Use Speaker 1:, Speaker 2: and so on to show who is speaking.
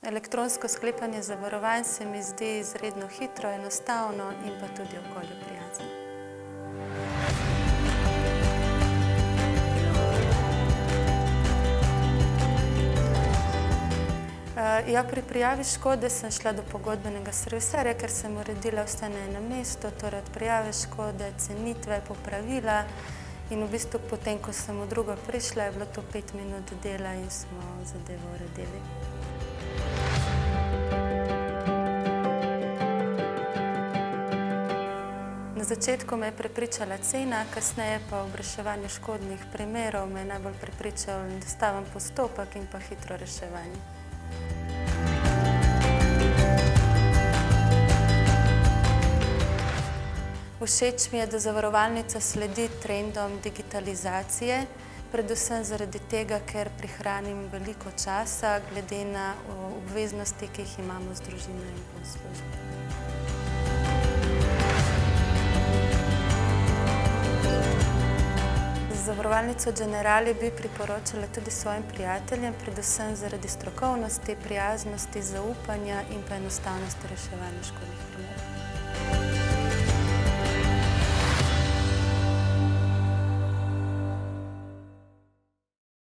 Speaker 1: Elektronsko sklepanje zavarovanj se mi zdi izredno hitro, enostavno in pa tudi okolju prijazno. Pri prijavi škode sem šla do pogodbenega serviserja, ker sem uredila vse na enem mestu, torej od prijave škode, cenitve, popravila in v bistvu potem, ko sem v drugo prišla, je bilo to 5 minut dela in smo zadevo uredili. Na začetku me je prepričala cena, kasneje pa v reševanju škodnih primerov me je najbolj prepričal enostaven postopek in pa hitro reševanje. Všeč mi je, da zavarovalnica sledi trendom digitalizacije, predvsem zaradi tega, ker prihranim veliko časa glede na obveznosti, ki jih imamo z družino in pa v službi. Zavarovalnico Generali bi priporočala tudi svojim prijateljem, predvsem zaradi strokovnosti, prijaznosti, zaupanja in pa enostavnosti reševanja škodnih primerov.